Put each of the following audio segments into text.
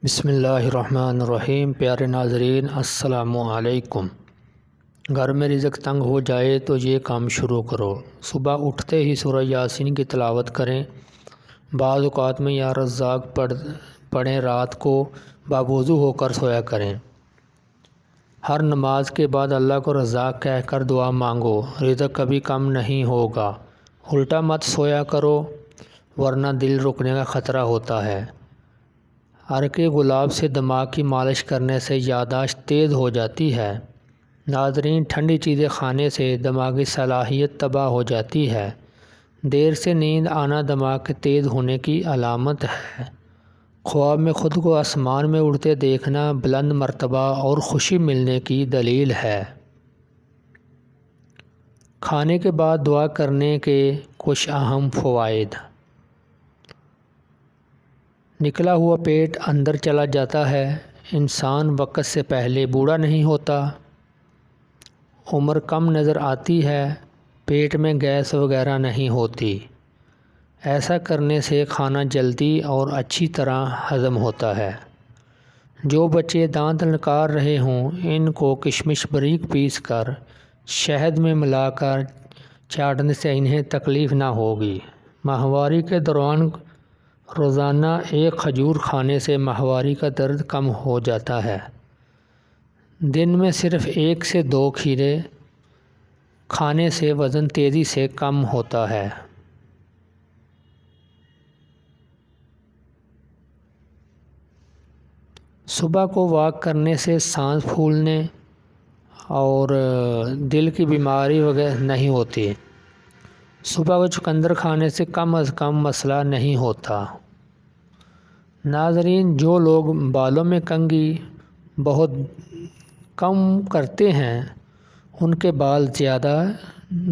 بسم اللہ الرحمن الرحیم۔ پیارے ناظرین السلام علیکم۔ گھر میں رزق تنگ ہو جائے تو یہ کام شروع کرو۔ صبح اٹھتے ہی سورہ یاسین کی تلاوت کریں۔ بعض اوقات میں یا رزاق پڑھیں۔ رات کو باوضو ہو کر سویا کریں۔ ہر نماز کے بعد اللہ کو رزاق کہہ کر دعا مانگو، رزق کبھی کم نہیں ہوگا۔ الٹا مت سویا کرو ورنہ دل رکنے کا خطرہ ہوتا ہے۔ عرق گلاب سے دماغ کی مالش کرنے سے یادداشت تیز ہو جاتی ہے۔ ناظرین، ٹھنڈی چیزیں کھانے سے دماغی صلاحیت تباہ ہو جاتی ہے۔ دیر سے نیند آنا دماغ کے تیز ہونے کی علامت ہے۔ خواب میں خود کو آسمان میں اڑتے دیکھنا بلند مرتبہ اور خوشی ملنے کی دلیل ہے۔ کھانے کے بعد دعا کرنے کے کچھ اہم فوائد۔ نکلا ہوا پیٹ اندر چلا جاتا ہے۔ انسان وقت سے پہلے بوڑھا نہیں ہوتا۔ عمر کم نظر آتی ہے۔ پیٹ میں گیس وغیرہ نہیں ہوتی۔ ایسا کرنے سے کھانا جلدی اور اچھی طرح ہضم ہوتا ہے۔ جو بچے دانت نکار رہے ہوں ان کو کشمش باریک پیس کر شہد میں ملا کر چاٹنے سے انہیں تکلیف نہ ہوگی۔ ماہواری کے دوران روزانہ ایک کھجور کھانے سے ماہواری کا درد کم ہو جاتا ہے۔ دن میں صرف 1 سے 2 کھیرے کھانے سے وزن تیزی سے کم ہوتا ہے۔ صبح کو واک کرنے سے سانس پھولنے اور دل کی بیماری وغیرہ نہیں ہوتی۔ صبح کو چقندر کھانے سے کم از کم مسئلہ نہیں ہوتا۔ ناظرین، جو لوگ بالوں میں کنگھی بہت کم کرتے ہیں ان کے بال زیادہ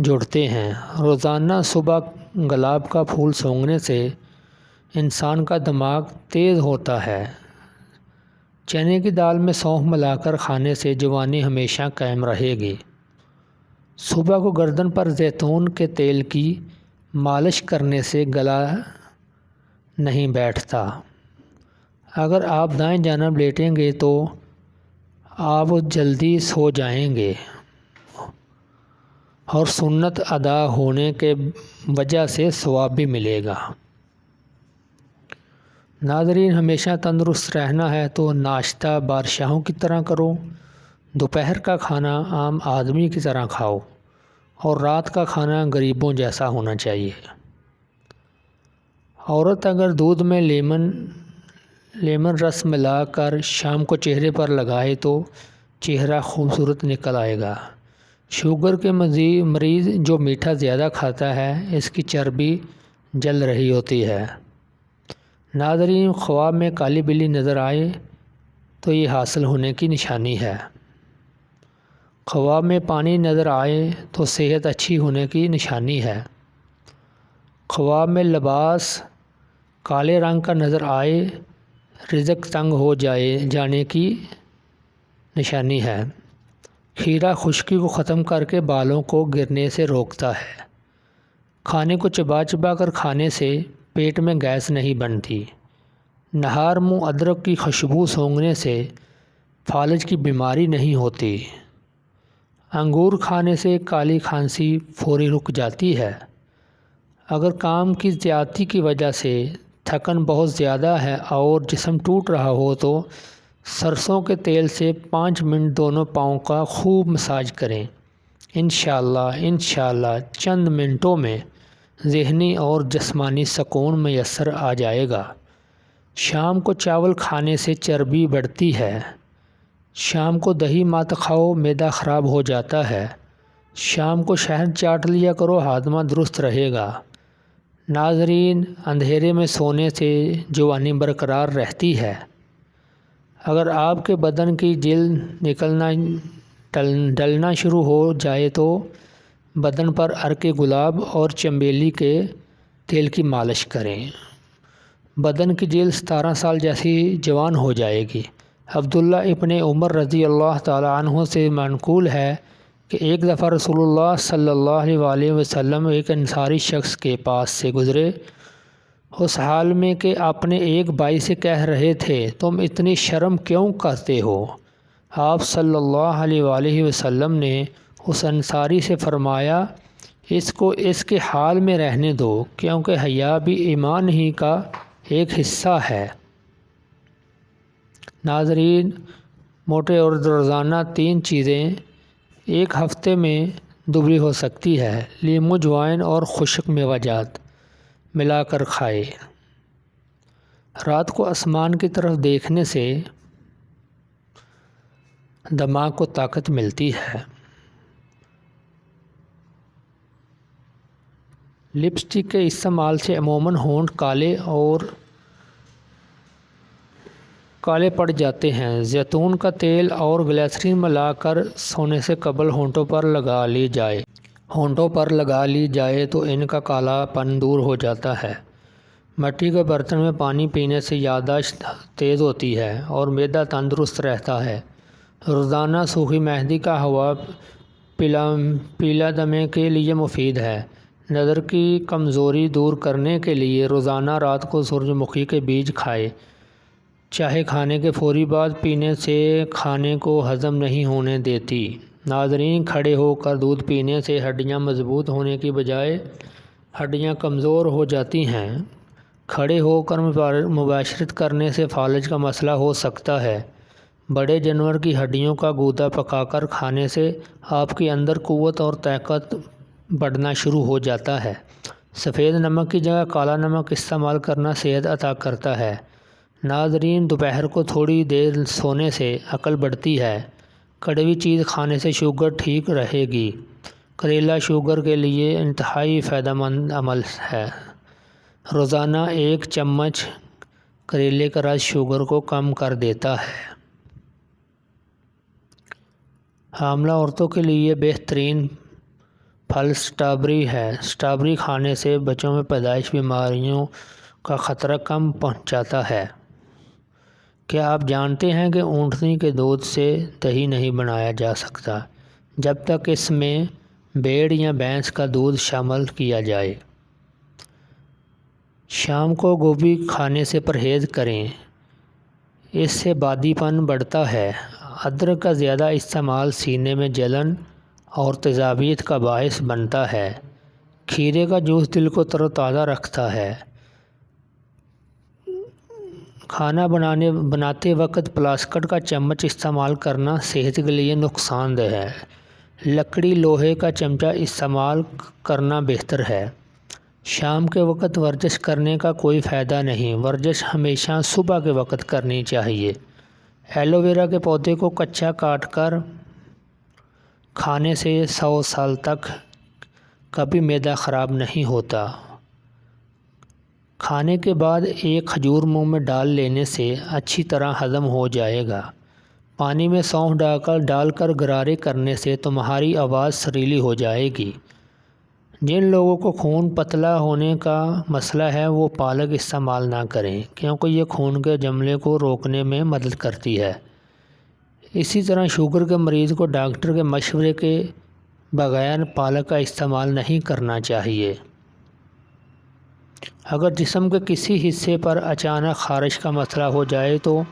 جڑتے ہیں۔ روزانہ صبح گلاب کا پھول سونگھنے سے انسان کا دماغ تیز ہوتا ہے۔ چنے کی دال میں سونف ملا کر کھانے سے جوانی ہمیشہ قائم رہے گی۔ صبح کو گردن پر زیتون کے تیل کی مالش کرنے سے گلا نہیں بیٹھتا۔ اگر آپ دائیں جانب لیٹیں گے تو آپ جلدی سو جائیں گے اور سنت ادا ہونے کے وجہ سے ثواب بھی ملے گا۔ ناظرین، ہمیشہ تندرست رہنا ہے تو ناشتہ بادشاہوں کی طرح کرو، دوپہر کا کھانا عام آدمی کی طرح کھاؤ اور رات کا کھانا غریبوں جیسا ہونا چاہیے۔ عورت اگر دودھ میں لیمن رس ملا کر شام کو چہرے پر لگائے تو چہرہ خوبصورت نکل آئے گا۔ شوگر کے مریض جو میٹھا زیادہ کھاتا ہے اس کی چربی جل رہی ہوتی ہے۔ ناظرین، خواب میں کالی بلی نظر آئے تو یہ حاصل ہونے کی نشانی ہے۔ خواب میں پانی نظر آئے تو صحت اچھی ہونے کی نشانی ہے۔ خواب میں لباس کالے رنگ کا نظر آئے رزق تنگ ہو جانے کی نشانی ہے۔ کھیرا خشکی کو ختم کر کے بالوں کو گرنے سے روکتا ہے۔ کھانے کو چبا چبا کر کھانے سے پیٹ میں گیس نہیں بنتی۔ نہار منہ ادرک کی خوشبو سونگھنے سے فالج کی بیماری نہیں ہوتی۔ انگور کھانے سے کالی کھانسی فوری رک جاتی ہے۔ اگر کام کی زیادتی کی وجہ سے تھکن بہت زیادہ ہے اور جسم ٹوٹ رہا ہو تو سرسوں کے تیل سے 5 منٹ دونوں پاؤں کا خوب مساج کریں۔ انشاءاللہ چند منٹوں میں ذہنی اور جسمانی سکون میسر آ جائے گا۔ شام کو چاول کھانے سے چربی بڑھتی ہے۔ شام کو دہی مت کھاؤ، معدہ خراب ہو جاتا ہے۔ شام کو شہد چاٹ لیا کرو، ہاضمہ درست رہے گا۔ ناظرین، اندھیرے میں سونے سے جوانی برقرار رہتی ہے۔ اگر آپ کے بدن کی جلد ڈلنا شروع ہو جائے تو بدن پر عرق گلاب اور چنبیلی کے تیل کی مالش کریں۔ بدن کی جلد 17 سال جیسی جوان ہو جائے گی۔ عبداللہ ابن عمر رضی اللہ تعالی عنہ سے منقول ہے کہ ایک دفعہ رسول اللہ صلی اللہ علیہ وسلم ایک انصاری شخص کے پاس سے گزرے اس حال میں کہ اپنے ایک بھائی سے کہہ رہے تھے تم اتنی شرم کیوں کرتے ہو؟ آپ صلی اللہ علیہ وآلہ وسلم نے اس انصاری سے فرمایا اس کو اس کے حال میں رہنے دو، کیونکہ حیا بھی ایمان ہی کا ایک حصہ ہے۔ ناظرین، موٹے اور روزانہ 3 چیزیں ایک ہفتے میں دبلی ہو سکتی ہے۔ لیمو، جوائن اور خشک میوہ جات ملا کر کھائے۔ رات کو آسمان کی طرف دیکھنے سے دماغ کو طاقت ملتی ہے۔ لپسٹک کے استعمال سے عموماً ہونٹ کالے پڑ جاتے ہیں۔ زیتون کا تیل اور گلیسرین ملا کر سونے سے قبل ہونٹوں پر لگا لی جائے تو ان کا کالا پن دور ہو جاتا ہے۔ مٹی کے برتن میں پانی پینے سے یادداشت تیز ہوتی ہے اور معدہ تندرست رہتا ہے۔ روزانہ سوکھی مہندی کا ہوا پیلا دمے کے لیے مفید ہے۔ نظر کی کمزوری دور کرنے کے لیے روزانہ رات کو سورج مکھی کے بیج کھائے۔ چائے کھانے کے فوری بعد پینے سے کھانے کو ہضم نہیں ہونے دیتی۔ ناظرین، کھڑے ہو کر دودھ پینے سے ہڈیاں مضبوط ہونے کی بجائے ہڈیاں کمزور ہو جاتی ہیں۔ کھڑے ہو کر مباشرت کرنے سے فالج کا مسئلہ ہو سکتا ہے۔ بڑے جانور کی ہڈیوں کا گودا پکا کر کھانے سے آپ کے اندر قوت اور طاقت بڑھنا شروع ہو جاتا ہے۔ سفید نمک کی جگہ کالا نمک استعمال کرنا صحت عطا کرتا ہے۔ ناظرین، دوپہر کو تھوڑی دیر سونے سے عقل بڑھتی ہے۔ کڑوی چیز کھانے سے شوگر ٹھیک رہے گی۔ کریلا شوگر کے لیے انتہائی فائدہ مند عمل ہے۔ روزانہ 1 چمچ کریلے کا رس شوگر کو کم کر دیتا ہے۔ حاملہ عورتوں کے لیے بہترین پھل اسٹرابیری ہے۔ اسٹرابیری کھانے سے بچوں میں پیدائشی بیماریوں کا خطرہ کم پہنچتا ہے۔ کیا آپ جانتے ہیں کہ اونٹنی کے دودھ سے دہی نہیں بنایا جا سکتا جب تک اس میں بھیڑ یا بھینس کا دودھ شامل کیا جائے؟ شام کو گوبھی کھانے سے پرہیز کریں، اس سے بادی پن بڑھتا ہے۔ ادرک کا زیادہ استعمال سینے میں جلن اور تیزابیت کا باعث بنتا ہے۔ کھیرے کا جوس دل کو تر و تازہ رکھتا ہے۔ کھانا بناتے وقت پلاسٹک کا چمچ استعمال کرنا صحت کے لیے نقصان دہ ہے۔ لکڑی لوہے کا چمچہ استعمال کرنا بہتر ہے۔ شام کے وقت ورزش کرنے کا کوئی فائدہ نہیں۔ ورزش ہمیشہ صبح کے وقت کرنی چاہیے۔ ایلو ویرا کے پودے کو کچا کاٹ کر کھانے سے 100 سال تک کبھی معدہ خراب نہیں ہوتا۔ کھانے کے بعد 1 کھجور منہ میں ڈال لینے سے اچھی طرح ہضم ہو جائے گا۔ پانی میں سونف ڈال کر غرارے کرنے سے تمہاری آواز سریلی ہو جائے گی۔ جن لوگوں کو خون پتلا ہونے کا مسئلہ ہے وہ پالک استعمال نہ کریں، کیونکہ یہ خون کے جمنے کو روکنے میں مدد کرتی ہے۔ اسی طرح شوگر کے مریض کو ڈاکٹر کے مشورے کے بغیر پالک کا استعمال نہیں کرنا چاہیے۔ اگر جسم کے کسی حصے پر اچانک خارش کا مسئلہ ہو جائے تو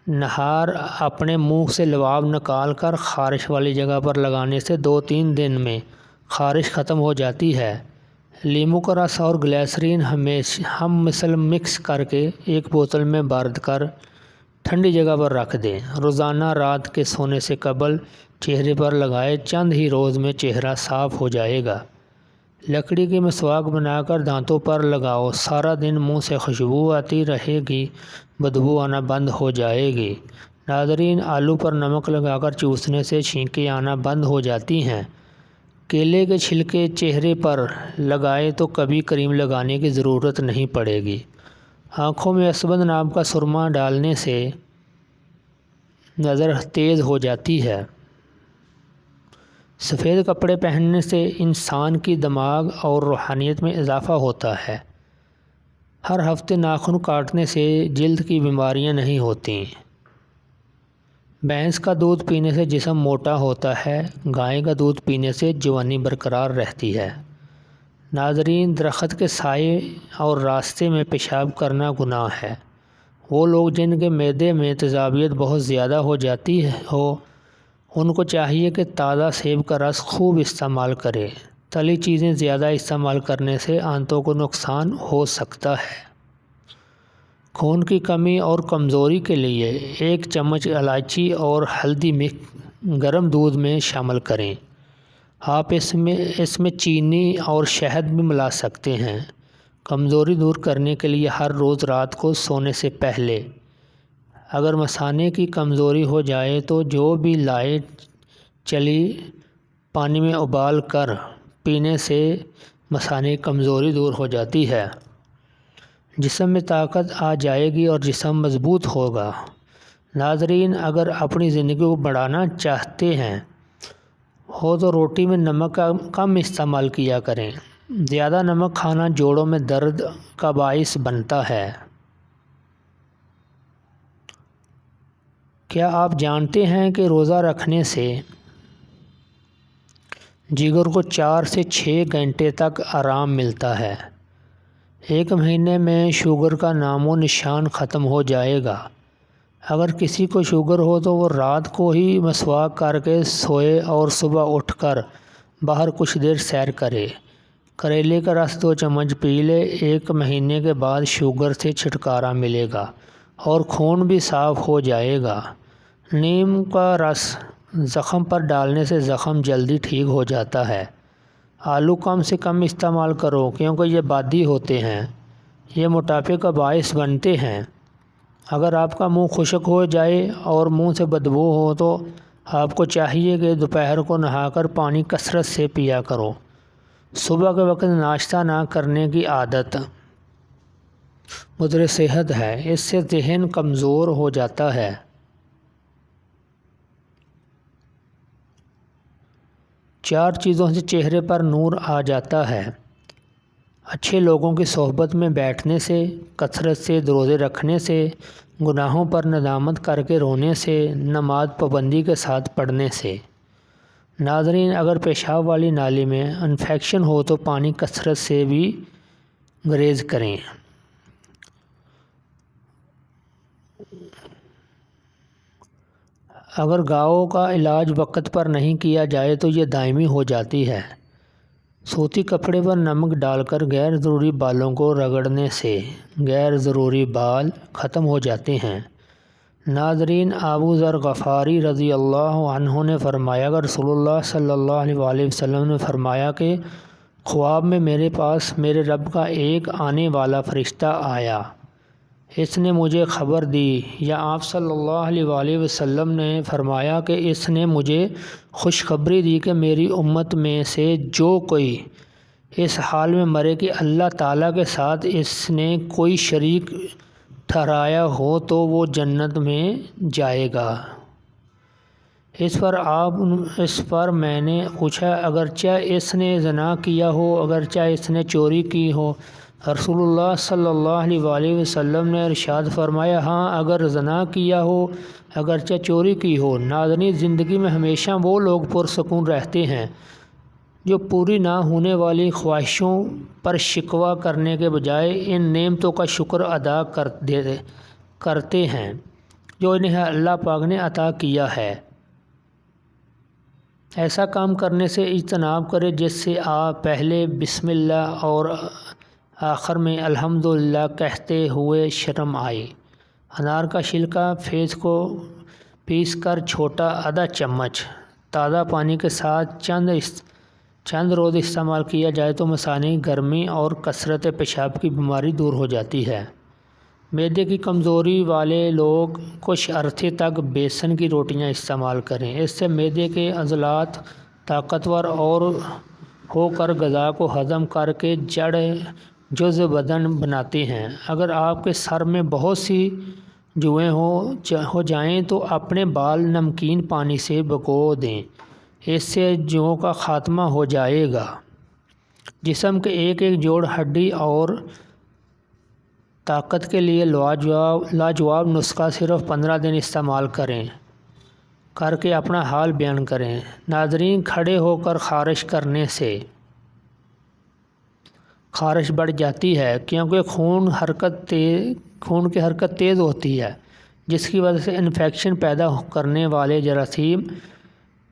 نہار اپنے منہ سے لعاب نکال کر خارش والی جگہ پر لگانے سے 2-3 دن میں خارش ختم ہو جاتی ہے۔ لیمو کا رس اور گلیسرین ہم مکس کر کے 1 بوتل میں بھر کر ٹھنڈی جگہ پر رکھ دیں۔ روزانہ رات کے سونے سے قبل چہرے پر لگائے، چند ہی روز میں چہرہ صاف ہو جائے گا۔ لکڑی کی مسواک بنا کر دانتوں پر لگاؤ، سارا دن منہ سے خوشبو آتی رہے گی، بدبو آنا بند ہو جائے گی۔ ناظرین، آلو پر نمک لگا کر چوسنے سے چھینکیں آنا بند ہو جاتی ہیں۔ کیلے کے چھلکے چہرے پر لگائے تو کبھی کریم لگانے کی ضرورت نہیں پڑے گی۔ آنکھوں میں اسود ناب کا سرما ڈالنے سے نظر تیز ہو جاتی ہے۔ سفید کپڑے پہننے سے انسان کی دماغ اور روحانیت میں اضافہ ہوتا ہے۔ ہر ہفتے ناخن کاٹنے سے جلد کی بیماریاں نہیں ہوتیں۔ بھینس کا دودھ پینے سے جسم موٹا ہوتا ہے، گائے کا دودھ پینے سے جوانی برقرار رہتی ہے۔ ناظرین، درخت کے سائے اور راستے میں پیشاب کرنا گناہ ہے۔ وہ لوگ جن کے معدے میں تیزابیت بہت زیادہ ہو جاتی ہو، ان کو چاہیے کہ تازہ سیب کا رس خوب استعمال کریں۔ تلی چیزیں زیادہ استعمال کرنے سے آنتوں کو نقصان ہو سکتا ہے۔ خون کی کمی اور کمزوری کے لیے 1 چمچ الائچی اور ہلدی گرم دودھ میں شامل کریں۔ آپ اس میں چینی اور شہد بھی ملا سکتے ہیں۔ کمزوری دور کرنے کے لیے ہر روز رات کو سونے سے پہلے اگر مثانے کی کمزوری ہو جائے تو جو بھی لائٹ چلی پانی میں ابال کر پینے سے مثانے کی کمزوری دور ہو جاتی ہے۔ جسم میں طاقت آ جائے گی اور جسم مضبوط ہوگا۔ ناظرین، اگر اپنی زندگی کو بڑھانا چاہتے ہیں تو روٹی میں نمک کا کم استعمال کیا کریں۔ زیادہ نمک کھانا جوڑوں میں درد کا باعث بنتا ہے۔ کیا آپ جانتے ہیں کہ روزہ رکھنے سے جگر کو 4 سے 6 گھنٹے تک آرام ملتا ہے؟ 1 مہینے میں شوگر کا نام و نشان ختم ہو جائے گا۔ اگر کسی کو شوگر ہو تو وہ رات کو ہی مسواک کر کے سوئے اور صبح اٹھ کر باہر کچھ دیر سیر کرے۔ کریلے کا رس 2 چمچ پی لے۔ 1 مہینے کے بعد شوگر سے چھٹکارا ملے گا اور خون بھی صاف ہو جائے گا۔ نیم کا رس زخم پر ڈالنے سے زخم جلدی ٹھیک ہو جاتا ہے۔ آلو کم سے کم استعمال کرو کیونکہ یہ بادی ہوتے ہیں۔ یہ موٹاپے کا باعث بنتے ہیں۔ اگر آپ کا منہ خشک ہو جائے اور منہ سے بدبو ہو تو آپ کو چاہیے کہ دوپہر کو نہا کر پانی کثرت سے پیا کرو۔ صبح کے وقت ناشتہ نہ کرنے کی عادت مضر صحت ہے۔ اس سے ذہن کمزور ہو جاتا ہے۔ چار چیزوں سے چہرے پر نور آ جاتا ہے: اچھے لوگوں کی صحبت میں بیٹھنے سے، کثرت سے روزے رکھنے سے، گناہوں پر ندامت کر کے رونے سے، نماز پابندی کے ساتھ پڑھنے سے۔ ناظرین، اگر پیشاب والی نالی میں انفیکشن ہو تو پانی کثرت سے بھی گریز کریں۔ اگر گھاؤ کا علاج وقت پر نہیں کیا جائے تو یہ دائمی ہو جاتی ہے۔ سوتی کپڑے پر نمک ڈال کر غیر ضروری بالوں کو رگڑنے سے غیر ضروری بال ختم ہو جاتے ہیں۔ ناظرین، ابو ذر غفاری رضی اللہ عنہ نے فرمایا کہ رسول اللہ صلی اللہ علیہ وآلہ وسلم نے فرمایا کہ خواب میں میرے پاس میرے رب کا ایک آنے والا فرشتہ آیا۔ اس نے مجھے خبر دی، یا آپ صلی اللہ علیہ وآلہ وسلم نے فرمایا کہ اس نے مجھے خوشخبری دی کہ میری امت میں سے جو کوئی اس حال میں مرے کہ اللہ تعالیٰ کے ساتھ اس نے کوئی شریک ٹھہرایا ہو تو وہ جنت میں جائے گا۔ اس پر میں نے پوچھا، اگرچہ اس نے زنا کیا ہو، اگرچہ اس نے چوری کی ہو؟ رسول اللہ صلی اللہ علیہ وآلہ وسلم نے ارشاد فرمایا، ہاں، اگر زنا کیا ہو، اگرچہ چوری کی ہو۔ ناظرین، زندگی میں ہمیشہ وہ لوگ پرسکون رہتے ہیں جو پوری نہ ہونے والی خواہشوں پر شکوہ کرنے کے بجائے ان نعمتوں کا شکر ادا کرتے ہیں جو انہیں اللہ پاک نے عطا کیا ہے۔ ایسا کام کرنے سے اجتناب کرے جس سے آپ پہلے بسم اللہ اور آخر میں الحمدللہ کہتے ہوئے شرم آئے۔ انار کا چھلکا فیس کو پیس کر چھوٹا آدھا چمچ تازہ پانی کے ساتھ چند روز استعمال کیا جائے تو مثانے کی گرمی اور کثرت پیشاب کی بیماری دور ہو جاتی ہے۔ معدے کی کمزوری والے لوگ کچھ عرصے تک بیسن کی روٹیاں استعمال کریں۔ اس سے معدے کے عضلات طاقتور اور ہو کر غذا کو ہضم کر کے جزء بدن بناتے ہیں۔ اگر آپ کے سر میں بہت سی جوئیں ہو جائیں تو اپنے بال نمکین پانی سے بھگو دیں، اس سے جوؤں کا خاتمہ ہو جائے گا۔ جسم کے ایک ایک جوڑ ہڈی اور طاقت کے لیے لاجواب نسخہ صرف 15 دن استعمال کریں۔ کر کے اپنا حال بیان کریں۔ ناظرین، کھڑے ہو کر خارش کرنے سے خارش بڑھ جاتی ہے، کیونکہ خون کی حرکت تیز ہوتی ہے، جس کی وجہ سے انفیکشن پیدا کرنے والے جراثیم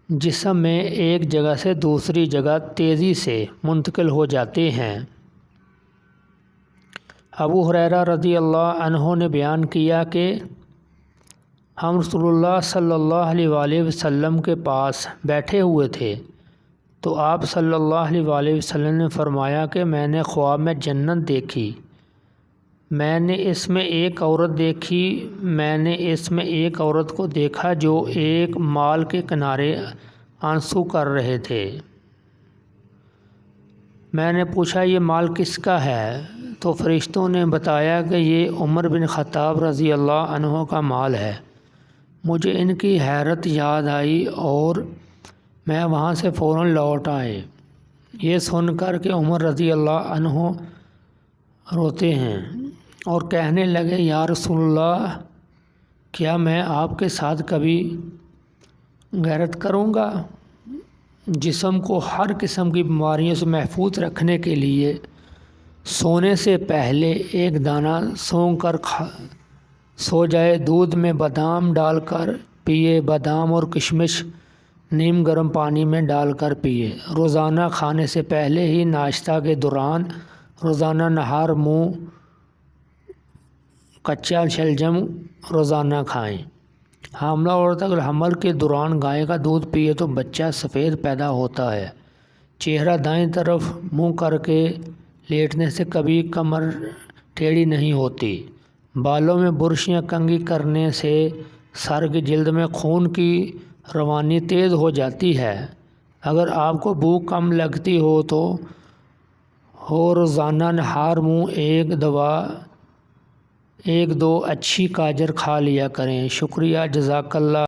جسم میں ایک جگہ سے دوسری جگہ تیزی سے منتقل ہو جاتے ہیں۔ ابو ہریرہ رضی اللہ عنہ نے بیان کیا کہ ہم رسول اللہ صلی اللہ علیہ وآلہ وسلم کے پاس بیٹھے ہوئے تھے تو آپ صلی اللہ علیہ وآلہ وسلم نے فرمایا کہ میں نے خواب میں جنت دیکھی، میں نے اس میں ایک عورت کو دیکھا جو ایک مال کے کنارے آنسو کر رہے تھے۔ میں نے پوچھا یہ مال کس کا ہے؟ تو فرشتوں نے بتایا کہ یہ عمر بن خطاب رضی اللہ عنہ کا مال ہے۔ مجھے ان کی حیرت یاد آئی اور میں وہاں سے فوراً لوٹ آئے۔ یہ سن کر کہ عمر رضی اللہ عنہ روتے ہیں اور کہنے لگے، یا رسول اللہ، کیا میں آپ کے ساتھ کبھی غیرت کروں گا؟ جسم کو ہر قسم کی بیماریوں سے محفوظ رکھنے کے لیے سونے سے پہلے ایک دانہ سونگھ کر سو جائے، دودھ میں بادام ڈال کر پیے، بادام اور کشمش نیم گرم پانی میں ڈال کر پیے، روزانہ کھانے سے پہلے ہی ناشتہ کے دوران، روزانہ نہار منہ کچا شلجم روزانہ کھائیں۔ حاملہ عورت اگر حمل کے دوران گائے کا دودھ پیے تو بچہ سفید پیدا ہوتا ہے۔ چہرہ دائیں طرف منہ کر کے لیٹنے سے کبھی کمر ٹیڑھی نہیں ہوتی۔ بالوں میں برش یا کنگھی کرنے سے سر کی جلد میں خون کی روانی تیز ہو جاتی ہے۔ اگر آپ کو بھوک کم لگتی ہو تو روزانہ نہار منہ ایک دو اچھی گاجر کھا لیا کریں۔ شکریہ، جزاک اللہ۔